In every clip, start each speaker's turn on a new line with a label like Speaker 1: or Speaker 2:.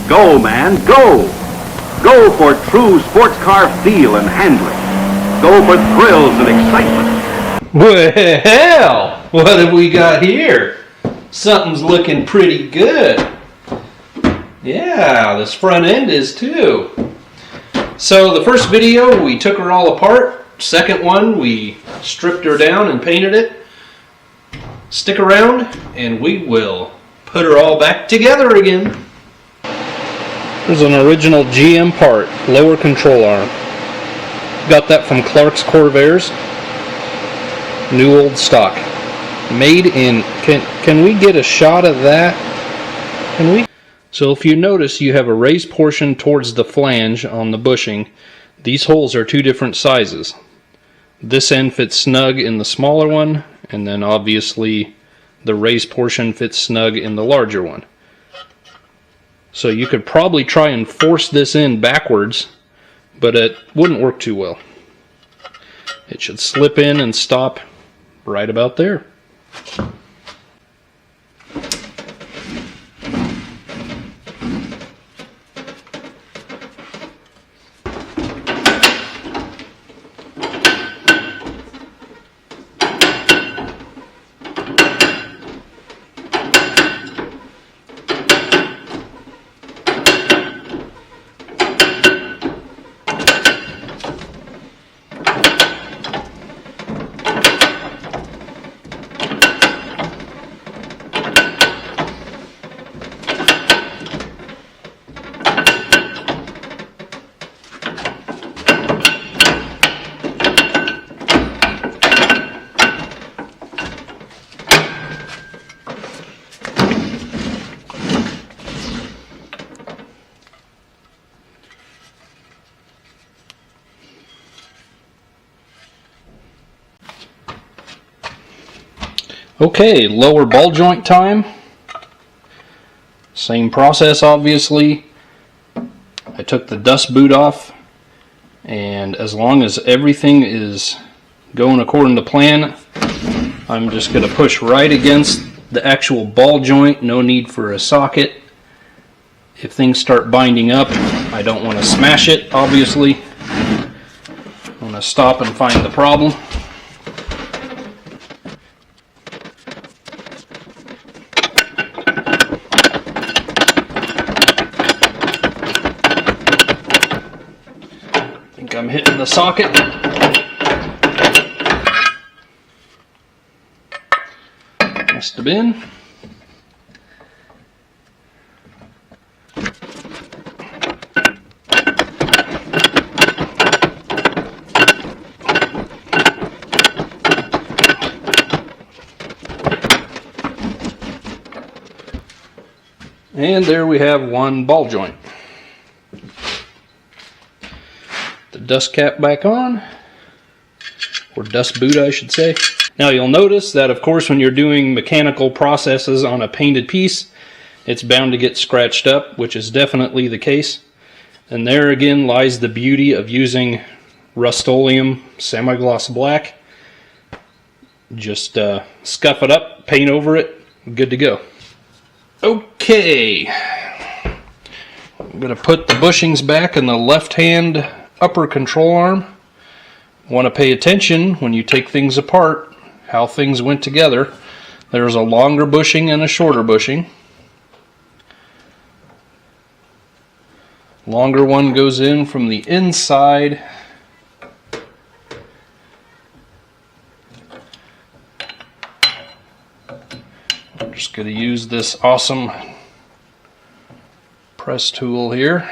Speaker 1: Go, man, go! Go for true sports car feel and handling. Go for thrills and excitement.
Speaker 2: Well, what have we got here? Something's looking pretty good. Yeah, this front end is too. So the first video, we took her all apart. Second one, we stripped her down and painted it. Stick around and we will put her all back together again. There's an original GM part, lower control arm. Got that from Clark's Corvairs. New old stock. Made in, can we get a shot of that? Can we? So if you notice, you have a raised portion towards the flange on the bushing. These holes are two different sizes. This end fits snug in the smaller one, and then obviously the raised portion fits snug in the larger one. So you could probably try and force this in backwards, but it wouldn't work too well. It should slip in and stop right about there. Okay, lower ball joint time. Same process, obviously. I took the dust boot off, and as long as everything is going according to plan, I'm just going to push right against the actual ball joint. No need for a socket. If things start binding up, I don't want to smash it, obviously. I'm going to stop and find the problem. I'm hitting the socket. Must have been. And there we have one ball joint. Dust cap back on, or dust boot I should say. Now you'll notice that of course when you're doing mechanical processes on a painted piece, it's bound to get scratched up, which is definitely the case. And there again lies the beauty of using Rust-Oleum semi-gloss black. Just scuff it up, paint over it, good to go. Okay, I'm going to put the bushings back in the left hand upper control arm. Want to pay attention when you take things apart, how things went together. There's a longer bushing and a shorter bushing. Longer one goes in from the inside. I'm just going to use this awesome press tool here.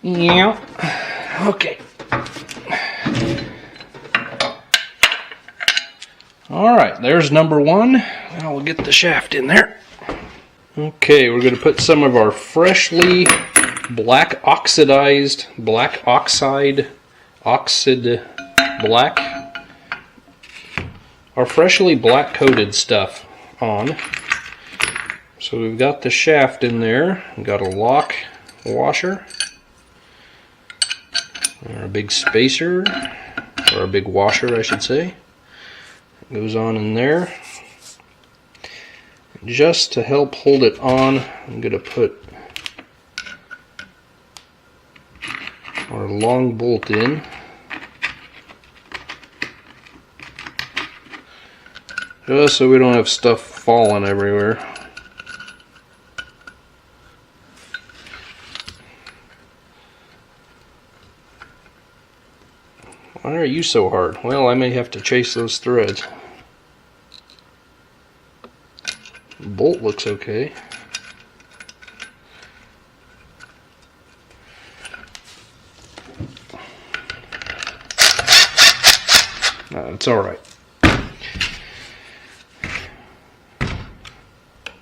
Speaker 2: Yeah. Okay. Alright, there's number one. Now we'll get the shaft in there. Okay, we're going to put some of our freshly black oxide black, our freshly black coated stuff on. So we've got the shaft in there, we've got a lock washer, or a big spacer, or a big washer I should say. It goes on in there. Just to help hold it on, I'm going to put our long bolt in. Just so we don't have stuff falling everywhere. Why are you so hard? Well, I may have to chase those threads. The bolt looks okay. It's alright.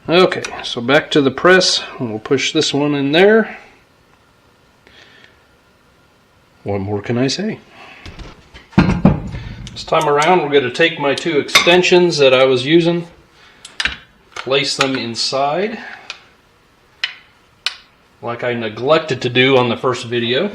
Speaker 2: Okay, so back to the press. We'll push this one in there. What more can I say? This time around we're going to take my two extensions that I was using, place them inside like I neglected to do on the first video.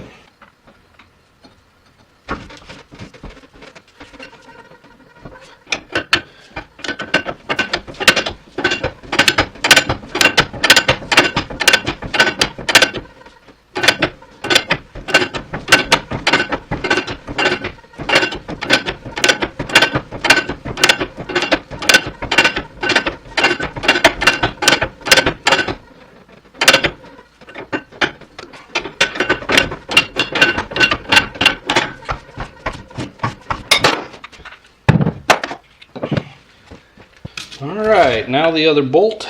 Speaker 2: Alright, now the other bolt.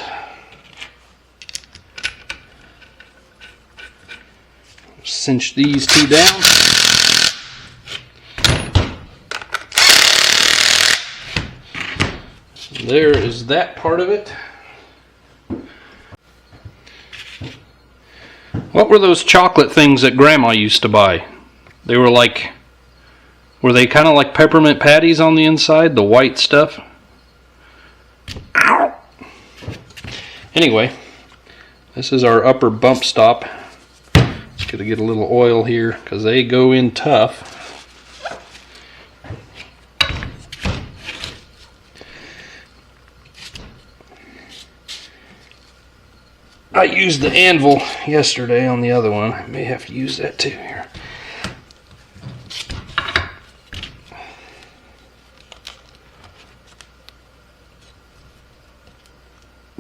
Speaker 2: Cinch these two down. There is that part of it. What were those chocolate things that Grandma used to buy? They were like, were they kind of like peppermint patties on the inside, the white stuff? Ow! Anyway, this is our upper bump stop. Just gotta get a little oil here because they go in tough. I used the anvil yesterday on the other one. I may have to use that too here.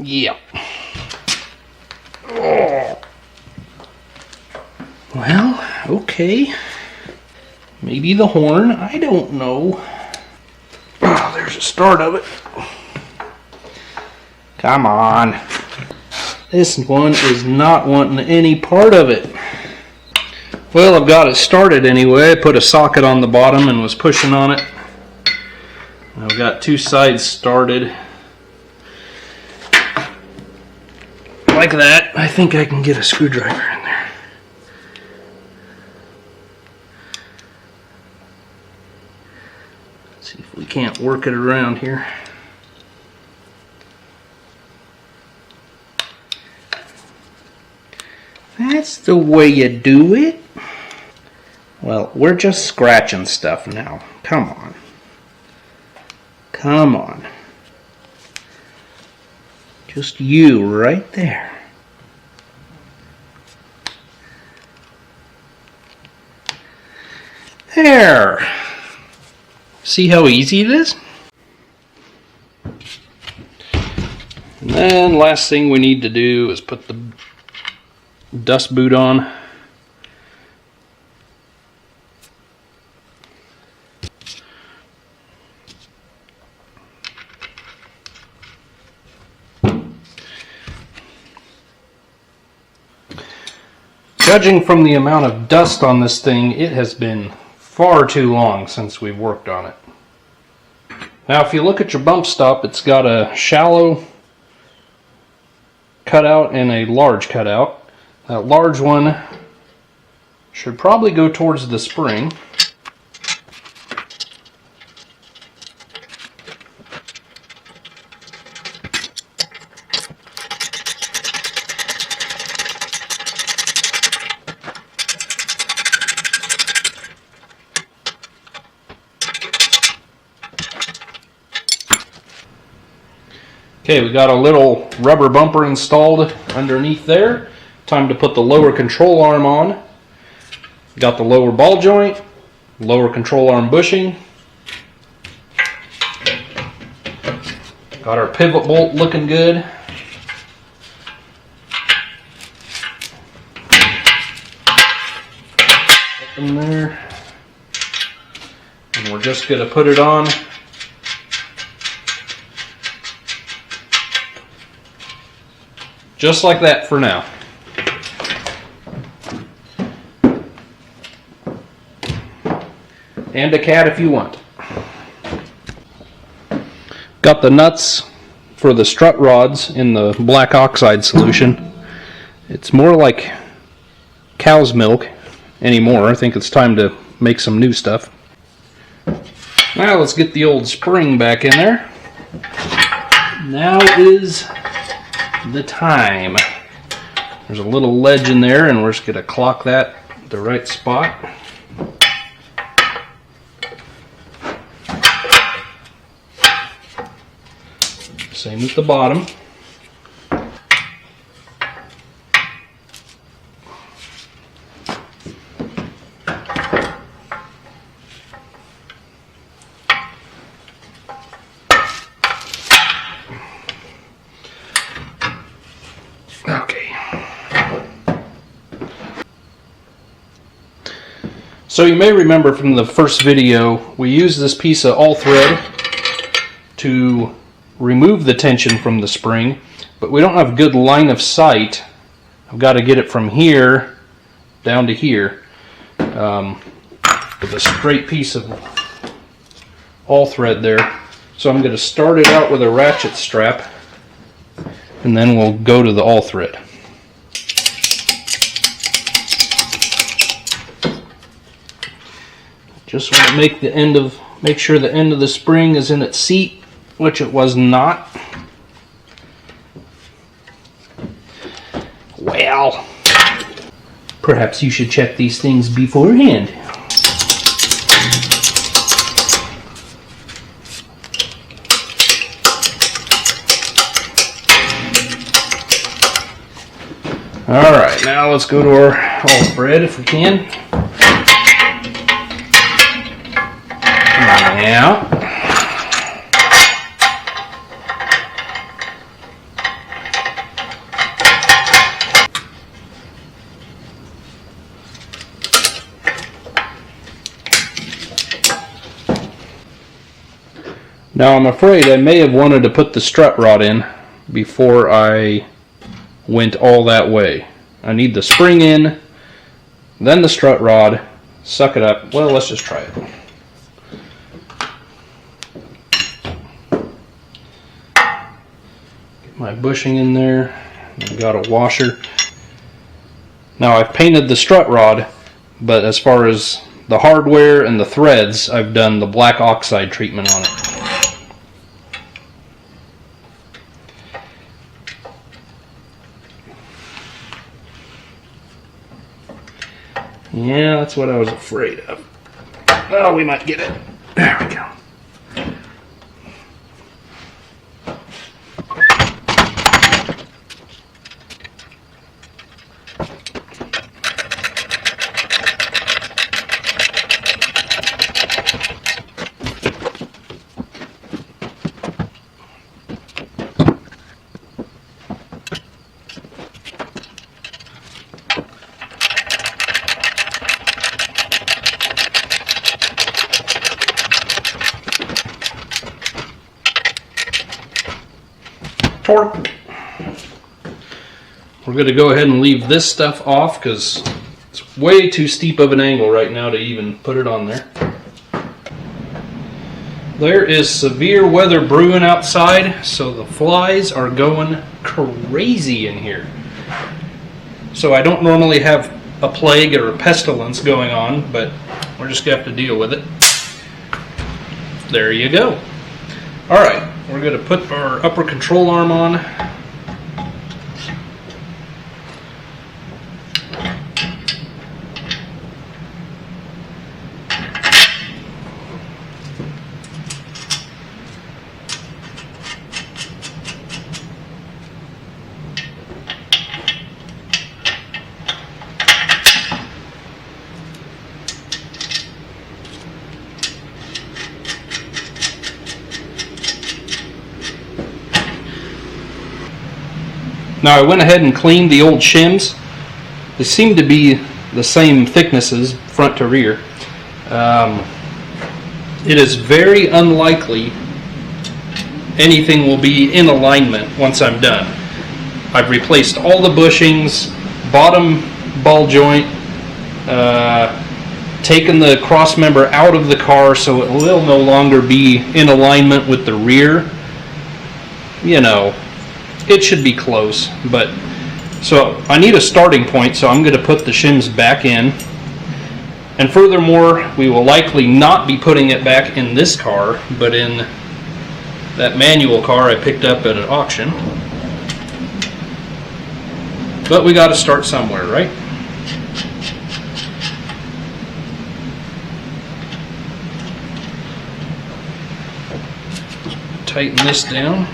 Speaker 2: Yeah. Oh. Well, okay. Maybe the horn. I don't know. Oh, there's a start of it. Come on. This one is not wanting any part of it. Well, I've got it started anyway. I put a socket on the bottom and was pushing on it. I've got two sides started. Like that. I think I can get a screwdriver in there. Let's see if we can't work it around here. That's the way you do it. Well, we're just scratching stuff now. Come on. Come on. Just you right there. There. See how easy it is? And then last thing we need to do is put the dust boot on. Judging from the amount of dust on this thing, it has been far too long since we've worked on it. Now if you look at your bump stop, it's got a shallow cutout and a large cutout. That large one should probably go towards the spring. Okay, we got a little rubber bumper installed underneath there. Time to put the lower control arm on. Got the lower ball joint, lower control arm bushing. Got our pivot bolt looking good. In there. And we're just going to put it on. Just like that for now. And a cat if you want. Got the nuts for the strut rods in the black oxide solution. It's more like cow's milk anymore. I think it's time to make some new stuff. Now let's get the old spring back in there. Now is the time. There's a little ledge in there and we're just going to clock that at the right spot. Same with the bottom. Okay. So you may remember from the first video, we used this piece of all thread to remove the tension from the spring, but we don't have good line of sight. I've got to get it from here down to here with a straight piece of all thread there. So I'm going to start it out with a ratchet strap and then we'll go to the all thread. Just want to make sure the end of the spring is in its seat, which it was not. Well, perhaps you should check these things beforehand. Alright, now let's go to our all thread if we can. Now, I'm afraid I may have wanted to put the strut rod in before I went all that way. I need the spring in, then the strut rod, suck it up. Well, let's just try it. Get my bushing in there. I've got a washer. Now I've painted the strut rod, but as far as the hardware and the threads, I've done the black oxide treatment on it. Yeah, that's what I was afraid of. Oh, we might get it. There we go. Torque. We're going to go ahead and leave this stuff off because it's way too steep of an angle right now to even put it on there. There is severe weather brewing outside, so the flies are going crazy in here. So I don't normally have a plague or a pestilence going on, but we're just going to have to deal with it. There you go. Alright, we're going to put our upper control arm on. Now I went ahead and cleaned the old shims. They seem to be the same thicknesses, front to rear. It is very unlikely anything will be in alignment once I'm done. I've replaced all the bushings, bottom ball joint, taken the cross member out of the car so it will no longer be in alignment with the rear. You know, it should be close, but so I need a starting point, so I'm going to put the shims back in. And furthermore, we will likely not be putting it back in this car, but in that manual car I picked up at an auction. But we got to start somewhere, right? Tighten this down.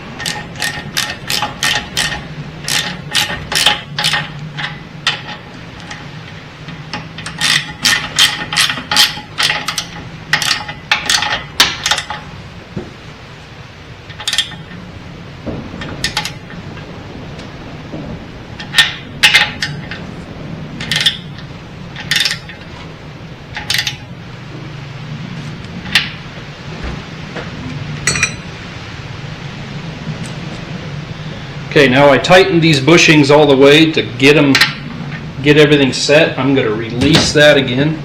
Speaker 2: Okay, now I tightened these bushings all the way to get everything set. I'm going to release that again.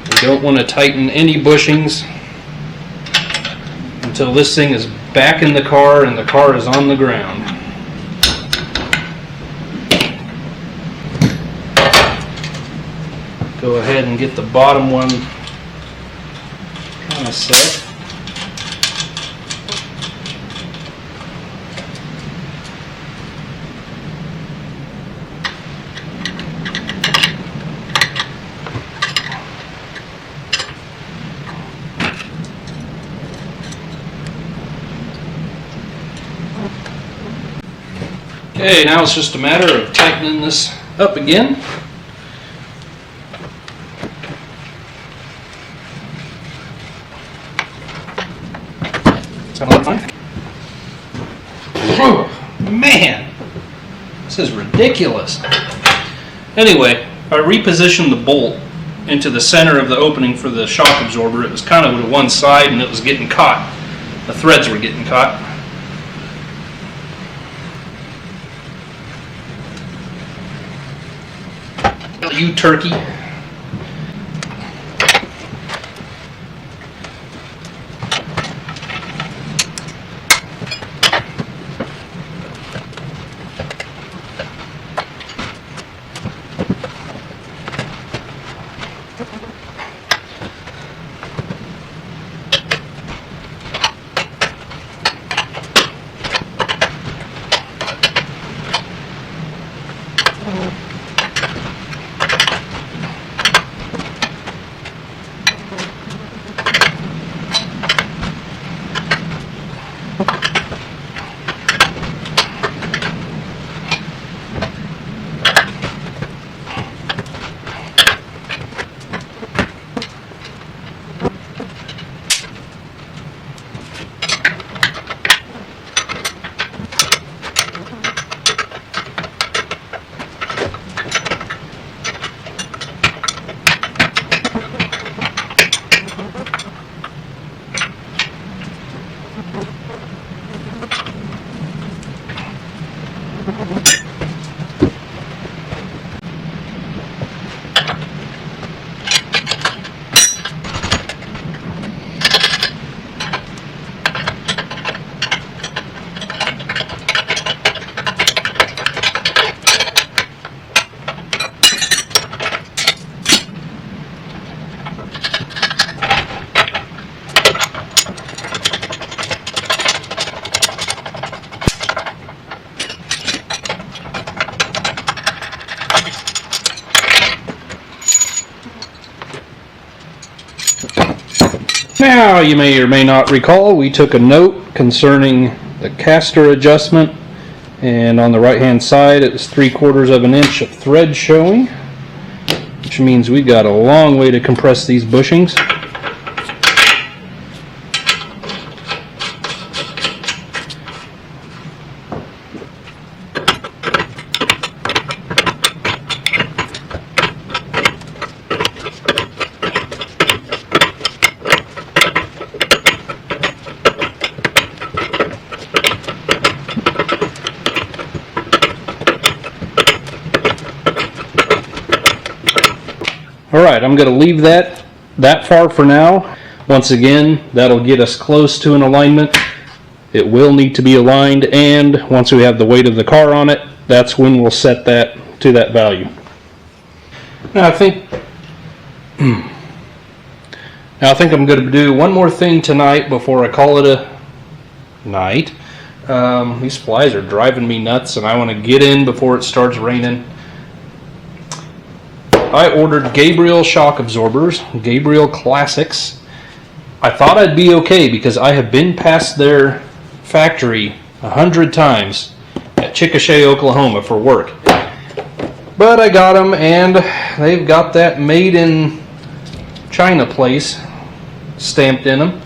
Speaker 2: We don't want to tighten any bushings until this thing is back in the car and the car is on the ground. Go ahead and get the bottom one kind of set. Okay, now it's just a matter of tightening this up again. Sound like fun? Oh, man, this is ridiculous. Anyway, I repositioned the bolt into the center of the opening for the shock absorber. It was kind of to one side and it was getting caught. The threads were getting caught. You turkey. Now, you may or may not recall, we took a note concerning the caster adjustment, and on the right hand side it was 3/4 of an inch of thread showing, which means we got a long way to compress these bushings. Alright, I'm going to leave that far for now. Once again, that'll get us close to an alignment. It will need to be aligned, and once we have the weight of the car on it, that's when we'll set that to that value. Now I think I'm going to do one more thing tonight before I call it a night. These flies are driving me nuts, and I want to get in before it starts raining. I ordered Gabriel shock absorbers, Gabriel Classics. I thought I'd be okay because I have been past their factory 100 times at Chickasha, Oklahoma for work. But I got them, and they've got that made in China place stamped in them.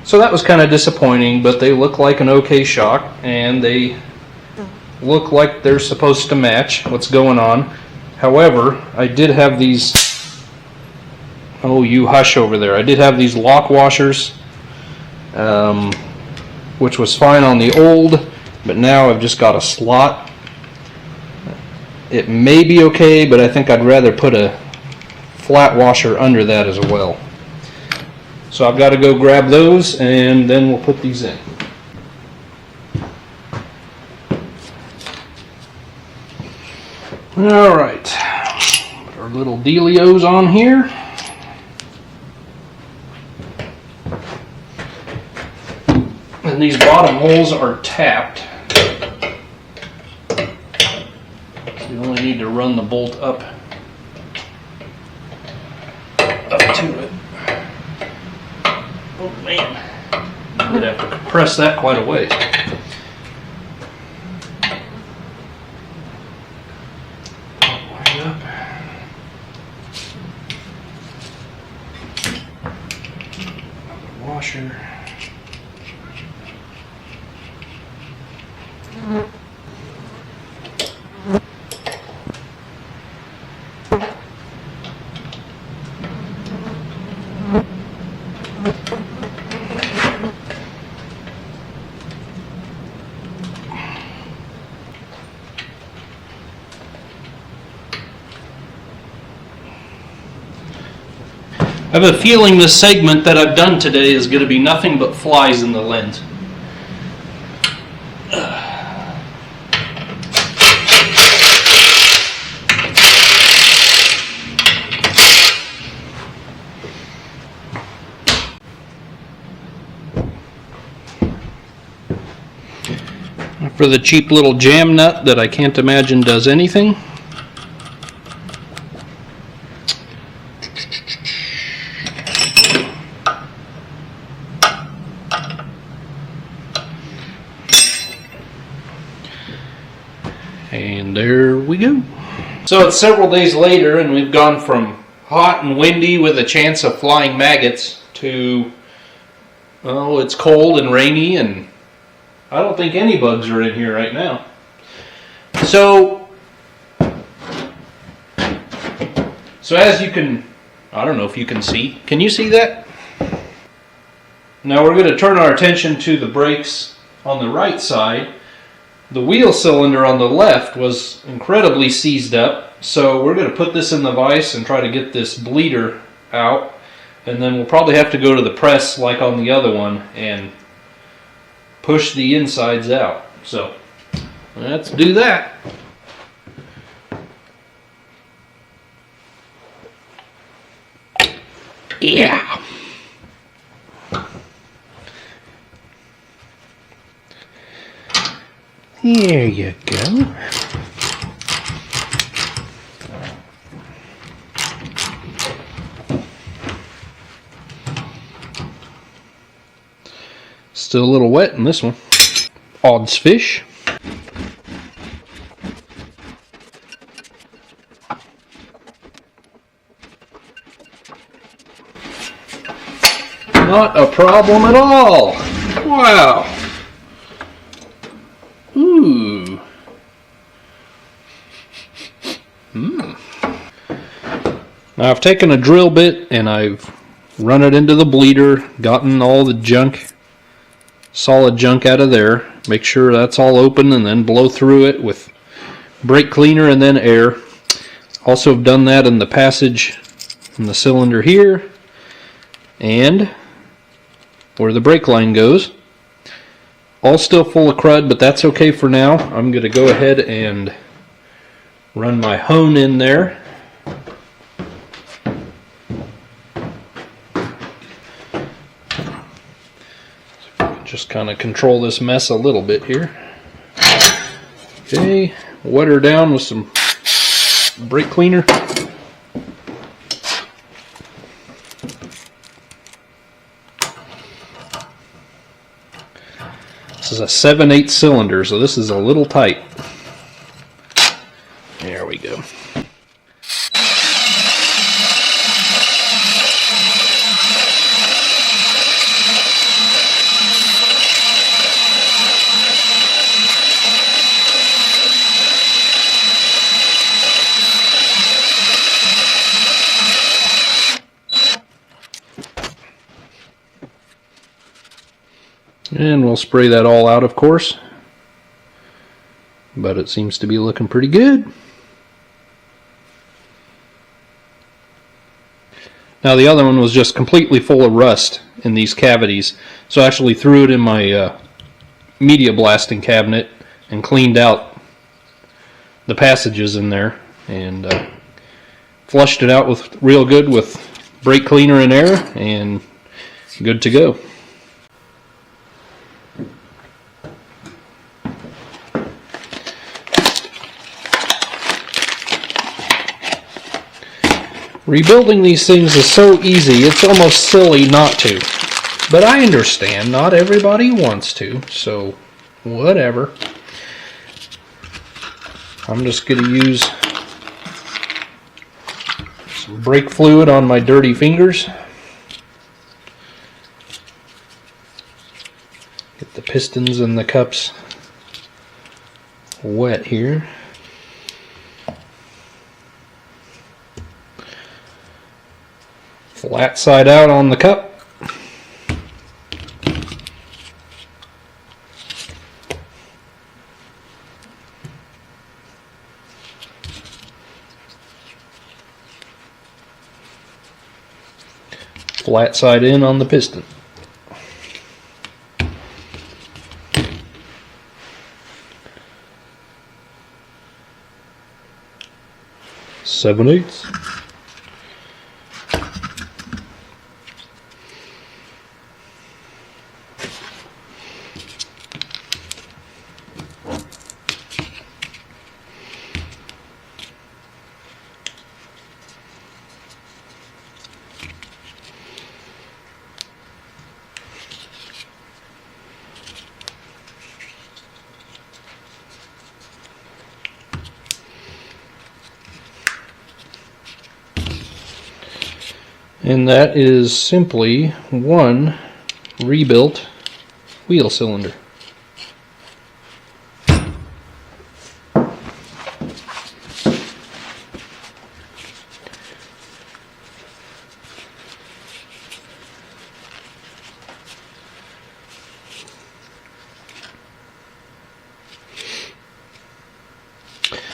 Speaker 2: So that was kind of disappointing, but they look like an okay shock, and they look like they're supposed to match what's going on. However, I did have these, oh, you hush over there. I did have these lock washers, which was fine on the old, but now I've just got a slot. It may be okay, but I think I'd rather put a flat washer under that as well. So I've got to go grab those, and then we'll put these in. Alright, put our little dealios on here. And these bottom holes are tapped. You only need to run the bolt up to it. Oh man, I'm going to have to compress that quite a ways. Wind up. Washer. I have a feeling this segment that I've done today is going to be nothing but flies in the lens. For the cheap little jam nut that I can't imagine does anything. And there we go. So it's several days later, and we've gone from hot and windy with a chance of flying maggots to, oh, it's cold and rainy, and I don't think any bugs are in here right now. So as you can, I don't know if you can see. Can you see that? Now we're going to turn our attention to the brakes on the right side. The wheel cylinder on the left was incredibly seized up, so we're going to put this in the vise and try to get this bleeder out, and then we'll probably have to go to the press like on the other one and push the insides out. So let's do that. Yeah. There you go. Still a little wet in this one. Odds fish. Not a problem at all. Wow. Ooh. Now I've taken a drill bit and I've run it into the bleeder, gotten all the junk, solid junk out of there. Make sure that's all open and then blow through it with brake cleaner and then air. Also have done that in the passage in the cylinder here and where the brake line goes. All still full of crud, but that's okay for now. I'm going to go ahead and run my hone in there. Just kind of control this mess a little bit here. Okay, wet her down with some brake cleaner. This is a 7/8 cylinder, so this is a little tight. There we go. And we'll spray that all out, of course. But it seems to be looking pretty good. Now the other one was just completely full of rust in these cavities. So I actually threw it in my media blasting cabinet and cleaned out the passages in there. And flushed it out with real good with brake cleaner and air, and good to go. Rebuilding these things is so easy, it's almost silly not to. But I understand, not everybody wants to, so whatever. I'm just going to use some brake fluid on my dirty fingers. Get the pistons and the cups wet here. Flat side out on the cup. Flat side in on the piston. Seven eighths. And that is simply one rebuilt wheel cylinder.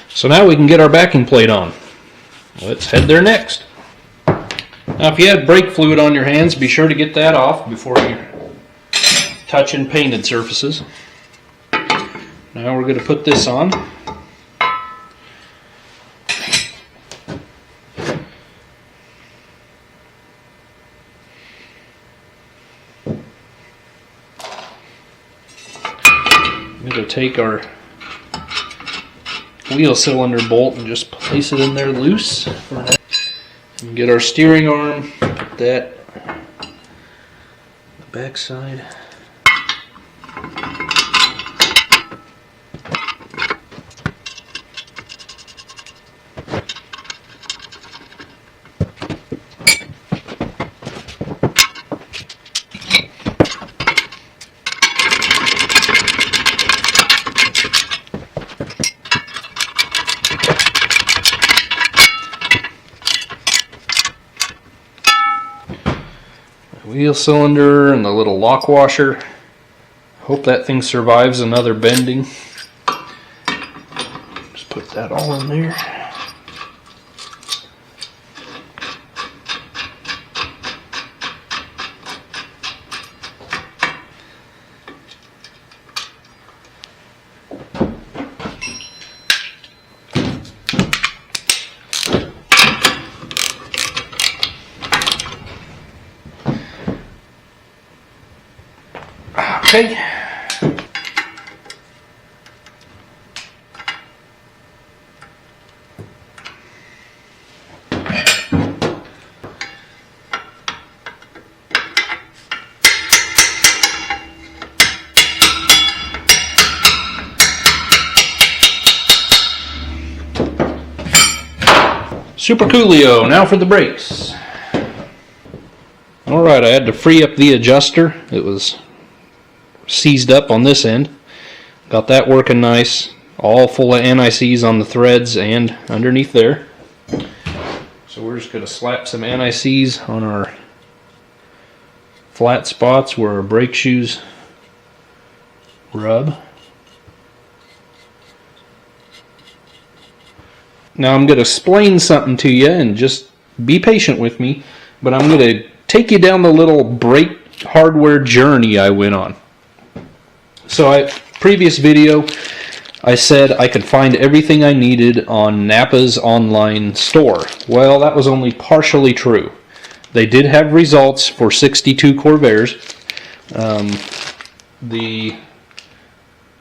Speaker 2: So now we can get our backing plate on. Let's head there next. Now if you have brake fluid on your hands, be sure to get that off before you're touching painted surfaces. Now we're going to put this on. I'm going to take our wheel cylinder bolt and just place it in there loose. And get our steering arm, put that on the back side. Wheel cylinder and the little lock washer. Hope that thing survives another bending. Just put that all in there. Okay. Super Coolio, now for the brakes. Alright, I had to free up the adjuster. It was seized up on this end. Got that working nice. All full of anti-seize on the threads and underneath there. So we're just going to slap some anti-seize on our flat spots where our brake shoes rub. Now I'm going to explain something to you, and just be patient with me, but I'm going to take you down the little brake hardware journey I went on. So previous video I said I could find everything I needed on Napa's online store. Well, that was only partially true. They did have results for 62 Corvairs. The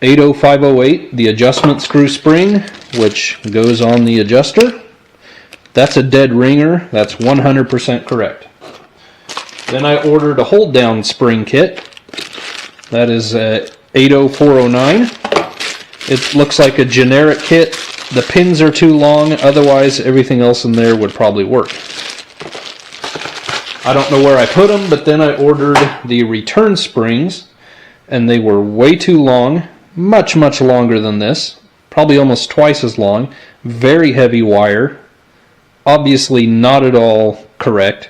Speaker 2: 80508, the adjustment screw spring, which goes on the adjuster, that's a dead ringer. That's 100% correct. Then I ordered a hold down spring kit. That is 80409. It looks like a generic kit. The pins are too long, otherwise everything else in there would probably work. I don't know where I put them, but then I ordered the return springs, and they were way too long. Much longer than this, probably almost twice as long. Very heavy wire, obviously not at all correct.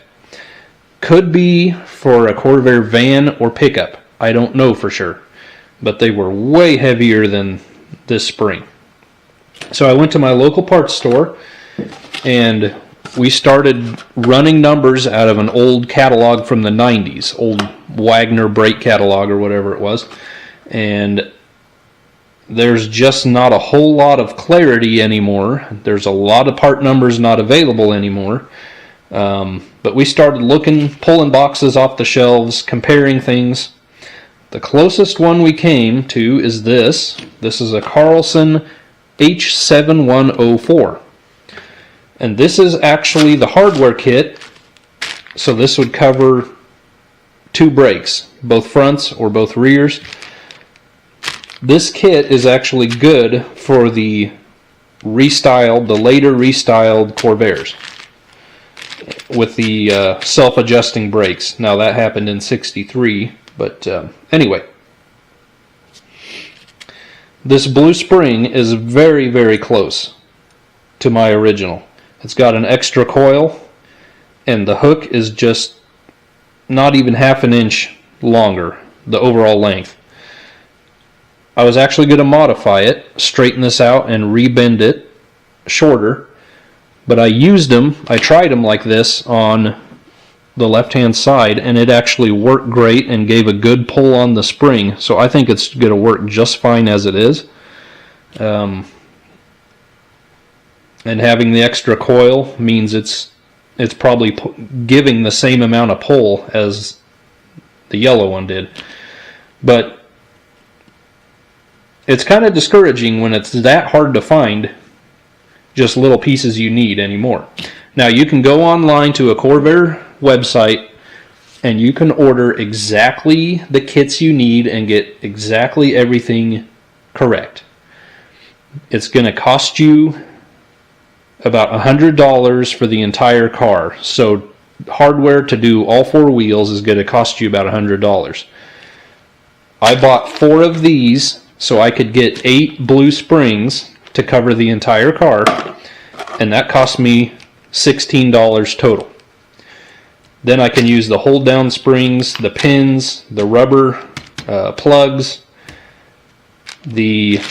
Speaker 2: Could be for a Corvair van or pickup, I don't know for sure, but they were way heavier than this spring. So I went to my local parts store and we started running numbers out of an old catalog from the 90s, old Wagner brake catalog or whatever it was, and there's just not a whole lot of clarity anymore. There's a lot of part numbers not available anymore. But we started looking, pulling boxes off the shelves, comparing things. The closest one we came to is this. This is a Carlson H7104. And this is actually the hardware kit. So this would cover 2 brakes, both fronts or both rears. This kit is actually good for the later restyled Corvairs with the self-adjusting brakes. Now that happened in '63, but anyway. This blue spring is very close to my original. It's got an extra coil, and the hook is just not even half an inch longer, the overall length. I was actually going to modify it, straighten this out and rebend it shorter, but I tried them like this on the left hand side, and it actually worked great and gave a good pull on the spring, so I think it's going to work just fine as it is. And having the extra coil means it's probably giving the same amount of pull as the yellow one did, but it's kind of discouraging when it's that hard to find just little pieces you need anymore. Now you can go online to a Corvair website and you can order exactly the kits you need and get exactly everything correct. It's going to cost you about $100 for the entire car. So hardware to do all 4 wheels is going to cost you about $100. I bought 4 of these so I could get 8 blue springs to cover the entire car, and that cost me $16 total. Then I can use the hold down springs, the pins, the rubber plugs. The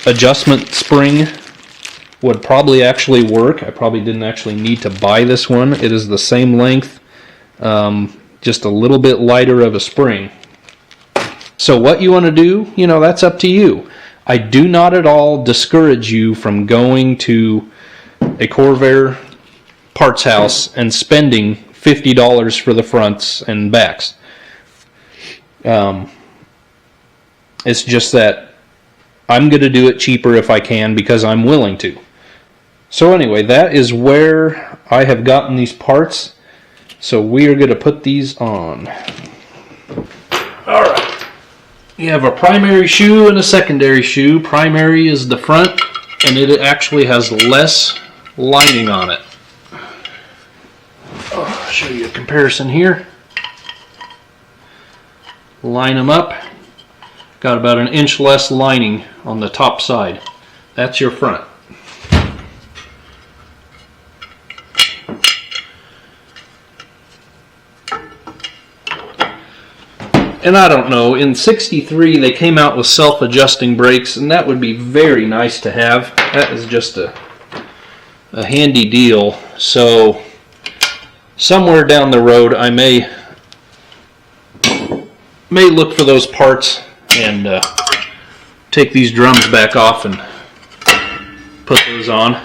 Speaker 2: adjustment spring would probably actually work. I probably didn't actually need to buy this one. It is the same length, just a little bit lighter of a spring. So what you want to do, that's up to you. I do not at all discourage you from going to a Corvair parts house and spending $50 for the fronts and backs. It's just that I'm going to do it cheaper if I can because I'm willing to. So anyway, that is where I have gotten these parts. So we are going to put these on. Alright. You have a primary shoe and a secondary shoe. Primary is the front, and it actually has less lining on it. I'll show you a comparison here. Line them up. Got about an inch less lining on the top side. That's your front. And I don't know, in '63 they came out with self-adjusting brakes, and that would be very nice to have. That is just a handy deal. So somewhere down the road I may look for those parts and take these drums back off and put those on.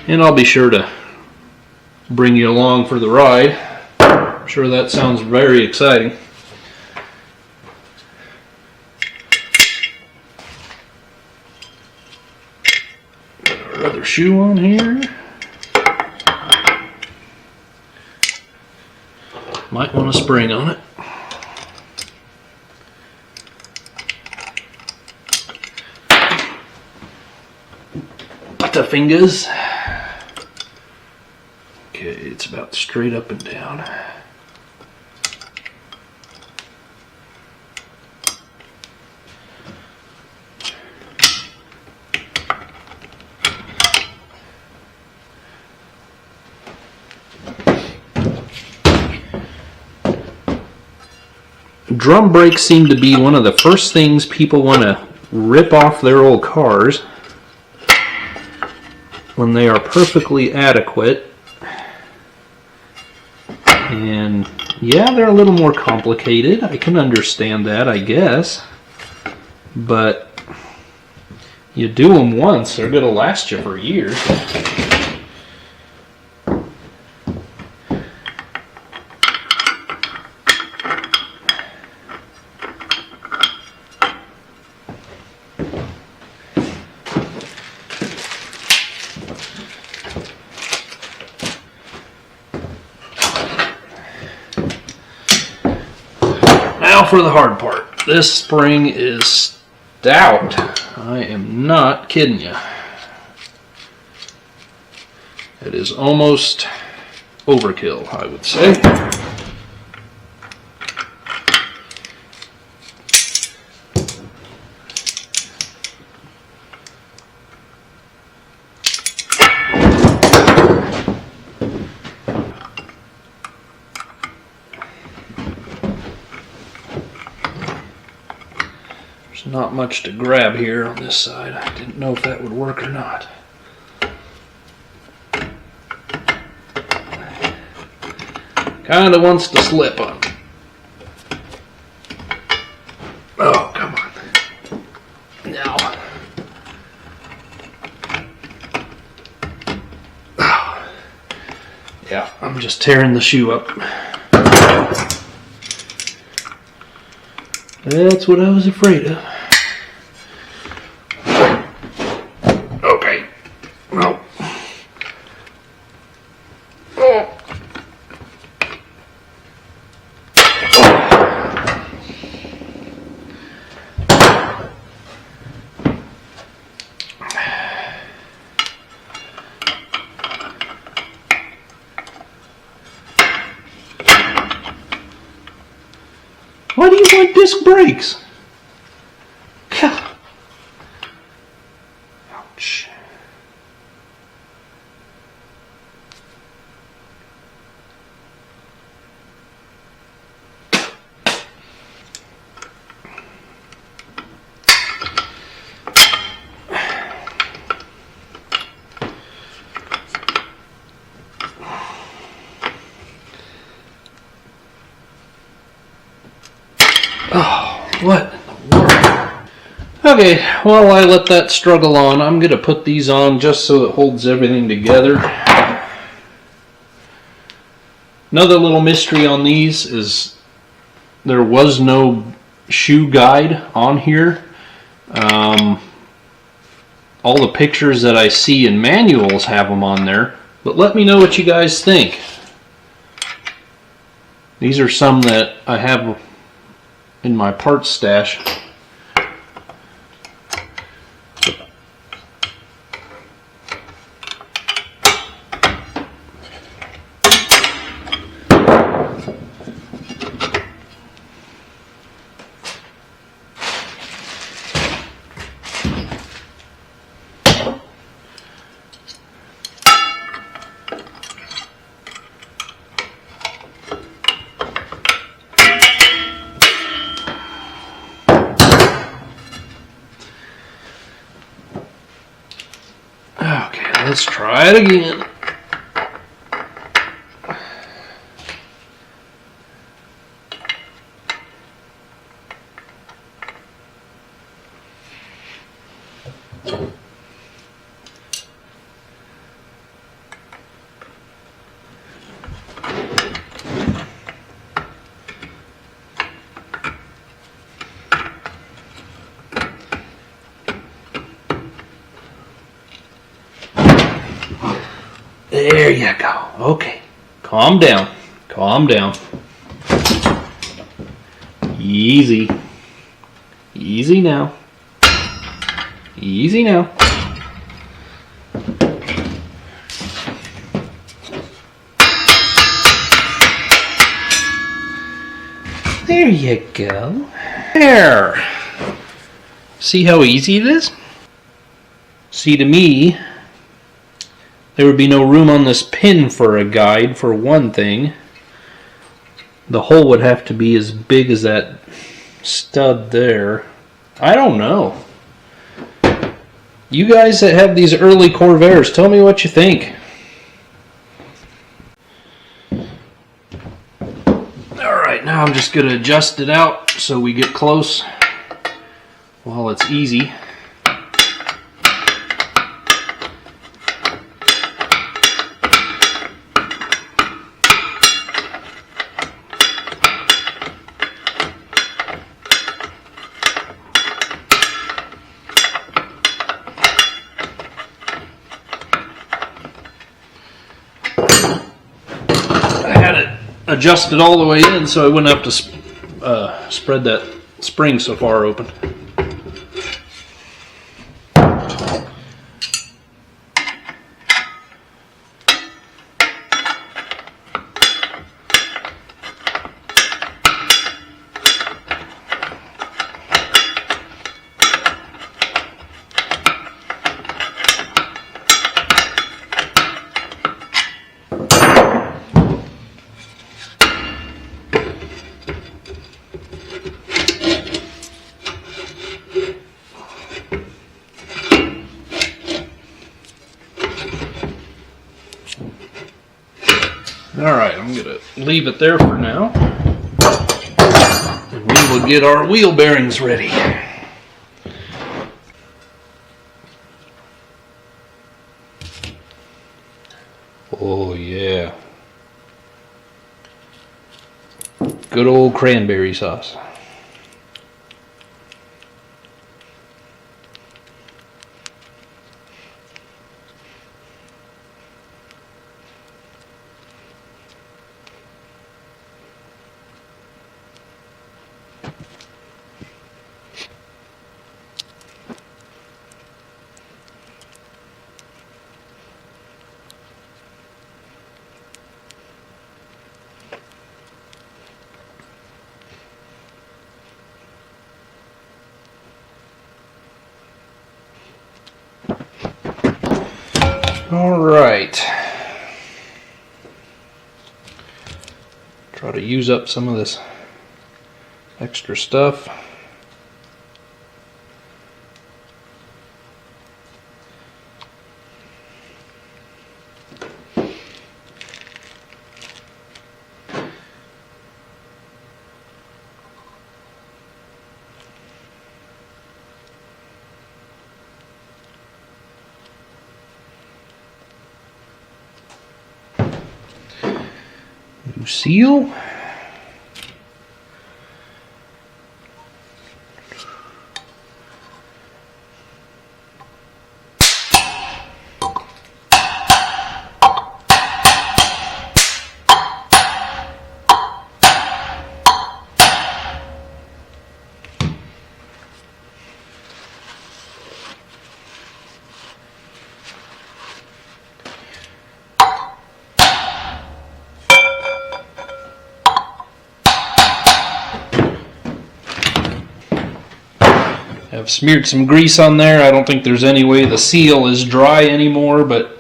Speaker 2: And I'll be sure to bring you along for the ride. I'm sure that sounds very exciting. Other shoe on here. Might want a spring on it. Butterfingers. Okay, it's about straight up and down. Drum brakes seem to be one of the first things people want to rip off their old cars when they are perfectly adequate. And yeah, they're a little more complicated. I can understand that, I guess. But you do them once, they're going to last you for years. For the hard part. This spring is stout. I am not kidding you. It is almost overkill, I would say. Not much to grab here on this side. I didn't know if that would work or not. Kind of wants to slip on me. Oh, come on. Now. Oh. Yeah, I'm just tearing the shoe up. That's what I was afraid of. Okay. Well. Oh. Why do you want disc brakes? Ouch. Oh, what in the world? Okay, while I let that struggle on, I'm going to put these on just so it holds everything together. Another little mystery on these is there was no shoe guide on here. All the pictures that I see in manuals have them on there, but let me know what you guys think. These are some that I have in my parts stash. Okay, let's try it again. There you go. Okay. Calm down. Calm down. Easy. Easy now. Easy now. There you go. There. See how easy it is? See, to me, there would be no room on this pin for a guide, for one thing. The hole would have to be as big as that stud there. I don't know. You guys that have these early Corvairs, tell me what you think. Alright, now I'm just going to adjust it out so we get close while it's easy. Adjusted all the way in so I wouldn't have to spread that spring so far open. Alright, I'm going to leave it there for now. And we will get our wheel bearings ready. Oh yeah. Good old cranberry sauce. All right. Try to use up some of this extra stuff. New seal. I've smeared some grease on there. I don't think there's any way the seal is dry anymore, but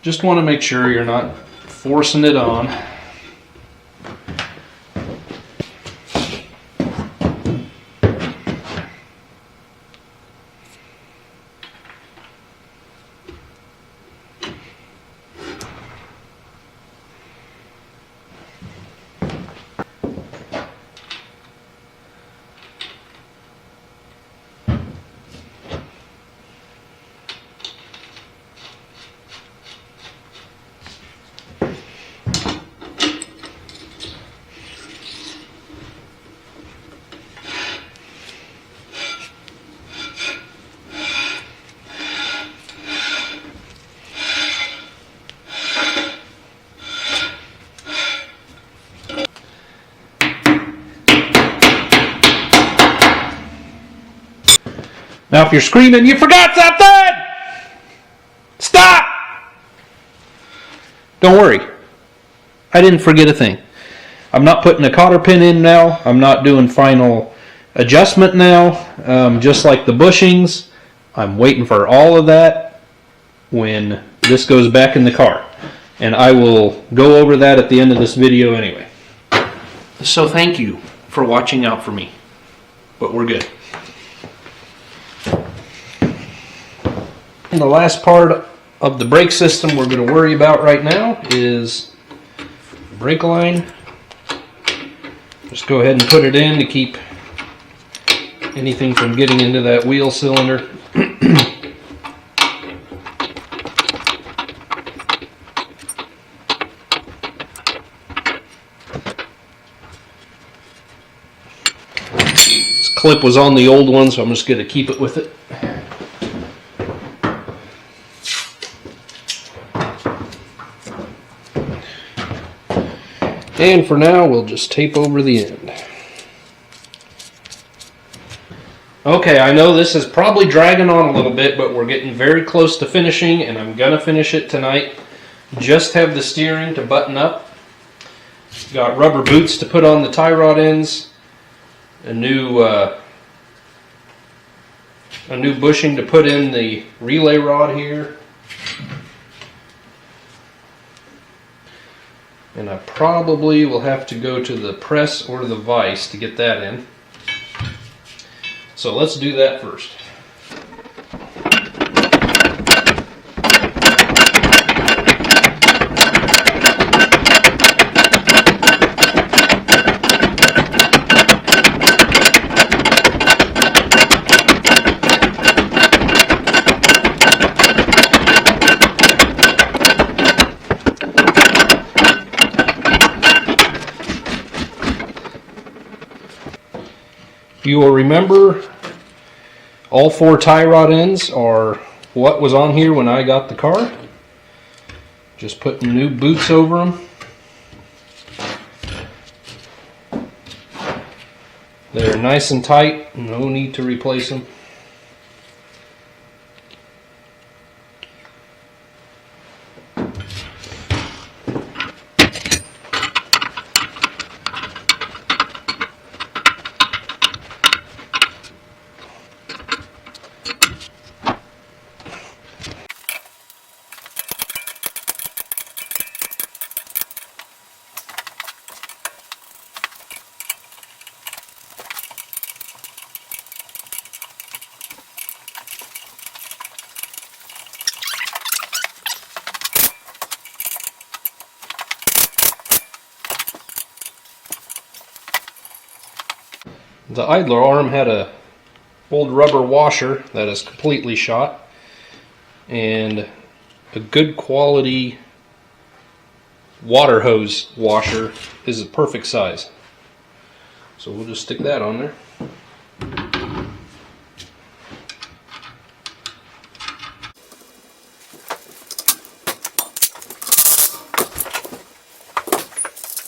Speaker 2: just want to make sure you're not forcing it on. Now if you're screaming, "You forgot something!" Stop! Don't worry. I didn't forget a thing. I'm not putting a cotter pin in now. I'm not doing final adjustment now. Just like the bushings, I'm waiting for all of that when this goes back in the car. And I will go over that at the end of this video anyway. So thank you for watching out for me. But we're good. And the last part of the brake system we're going to worry about right now is the brake line. Just go ahead and put it in to keep anything from getting into that wheel cylinder. This clip was on the old one, so I'm just going to keep it with it. And for now, we'll just tape over the end. Okay, I know this is probably dragging on a little bit, but we're getting very close to finishing, and I'm going to finish it tonight. Just have the steering to button up. Got rubber boots to put on the tie rod ends. A new bushing to put in the relay rod here. And I probably will have to go to the press or the vise to get that in. So let's do that first. You will remember all 4 tie rod ends are what was on here when I got the car. Just putting new boots over them. They're nice and tight, no need to replace them. The idler arm had a old rubber washer that is completely shot, and a good quality water hose washer is a perfect size. So we'll just stick that on there.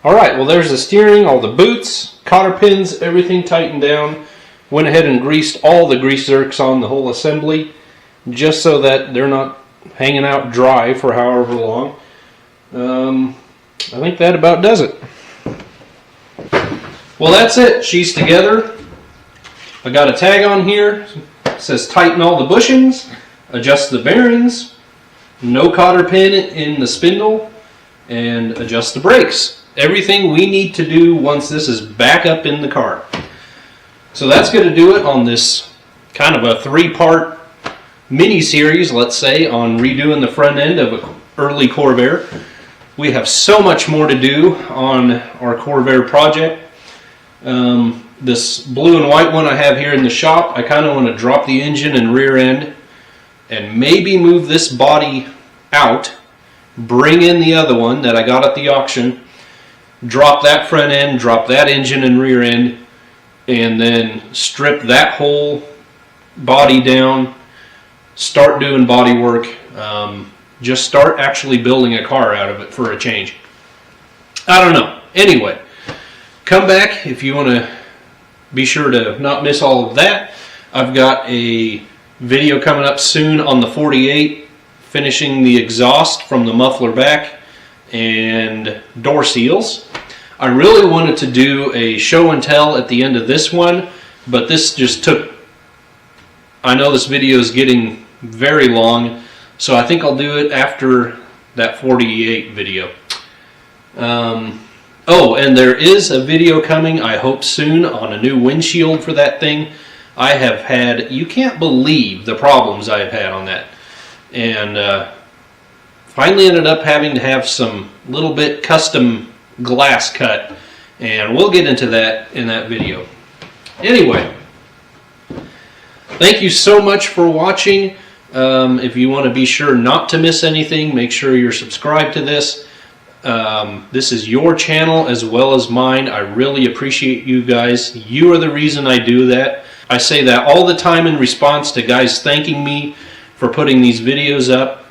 Speaker 2: Alright, well there's the steering, all the boots, cotter pins, everything tightened down. Went ahead and greased all the grease zerks on the whole assembly, just so that they're not hanging out dry for however long. I think that about does it. Well, that's it. She's together. I got a tag on here. It says tighten all the bushings, adjust the bearings, no cotter pin in the spindle, and adjust the brakes. Everything we need to do once this is back up in the car. So that's going to do it on this kind of a 3-part mini-series, let's say, on redoing the front end of an early Corvair. We have so much more to do on our Corvair project. This blue and white one I have here in the shop, I kind of want to drop the engine and rear end and maybe move this body out, bring in the other one that I got at the auction, drop that front end, drop that engine and rear end, and then strip that whole body down, start doing body work, just start actually building a car out of it for a change. I don't know. Anyway, come back if you want to be sure to not miss all of that. I've got a video coming up soon on the 48, finishing the exhaust from the muffler back and door seals. I really wanted to do a show and tell at the end of this one, but this just took, I know this video is getting very long, so I think I'll do it after that 48 video. Oh, and there is a video coming, I hope soon, on a new windshield for that thing. I have had, you can't believe the problems I've had on that. And finally ended up having to have some little bit custom glass cut, and we'll get into that in that video. Anyway, thank you so much for watching. If you want to be sure not to miss anything, make sure you're subscribed to this. This is your channel as well as mine. I really appreciate you guys. You are the reason I do that. I say that all the time in response to guys thanking me for putting these videos up.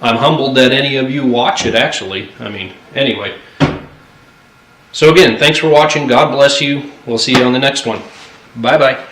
Speaker 2: I'm humbled that any of you watch it, actually. I mean, anyway. So again, thanks for watching. God bless you. We'll see you on the next one. Bye-bye.